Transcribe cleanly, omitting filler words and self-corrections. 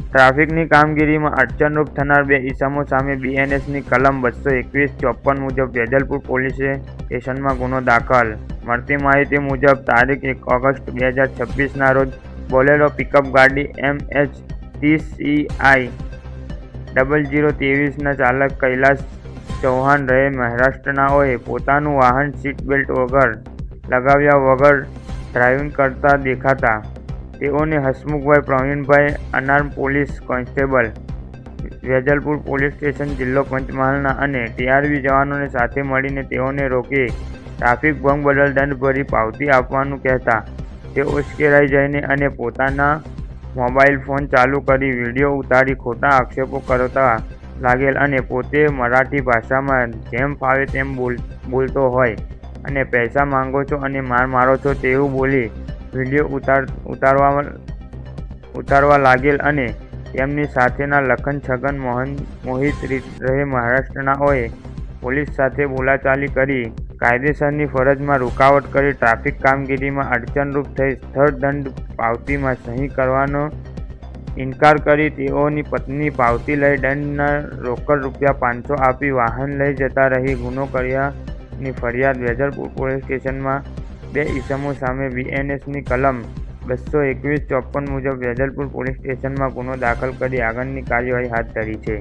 ટ્રાફિકની કામગીરીમાં અડચણરૂપ થનાર બે ઇસમો સામે બીએનએસની કલમ 221-54 મુજબ વેજલપુર પોલીસ સ્ટેશનમાં ગુનો દાખલ. મળતી માહિતી મુજબ તારીખ 1 ઓગસ્ટ 2026ના રોજ બોલેરો પિકઅપ ગાડી MH30CI 0023ના ચાલક કૈલાસ ચૌહાણ રહે મહારાષ્ટ્રનાઓએ પોતાનું વાહન સીટ બેલ્ટ વગર લગાવ્યા વગર ડ્રાઇવિંગ કરતા દેખાતા તેઓને Hasmukhbhai Pravinbhai અનાર્મ police constable Vejalpur police station જિલ્લો પંચમહાલના અને ટીઆરબી જવાનોને સાથે મળીને તેઓને રોકી ટ્રાફિક ભંગ બદલ દંડ ભરી પાવતી આપવાનું કહેતા તે ઉશ્કેરાઈ જઈને અને પોતાના મોબાઈલ ફોન ચાલુ કરી વિડીયો ઉતારી ખોટા આક્ષેપો કરતા લાગેલ અને પોતે મરાઠી ભાષામાં જેમ ફાવે તેમ બોલતો હોય અને પૈસા માંગો છો અને માર મારો છો તેવું બોલી વિડીયો ઉતારવા લાગેલ અને તેમની સાથેના લખન છગન મોહિત રહે મહારાષ્ટ્રનાઓએ પોલીસ સાથે બોલાચાલી કરી કાયદેસરની ફરજમાં રૂકાવટ કરી ટ્રાફિક કામગીરીમાં અડચણરૂપ થઈ સ્થળ દંડ પાવતીમાં સહી કરવાનો ઇનકાર કરી તેઓની પત્ની પાવતી લઈ દંડના રોકડ ₹500 આપી વાહન લઈ જતા રહી ગુનો કર્યાની ફરિયાદ વેજલપુર પોલીસ સ્ટેશનમાં બે ઇસમો સામે બીએનએસની કલમ 221-54 મુજબ વેજલપુર પોલીસ સ્ટેશનમાં ગુનો દાખલ કરી આગળની કાર્યવાહી હાથ ધરી છે.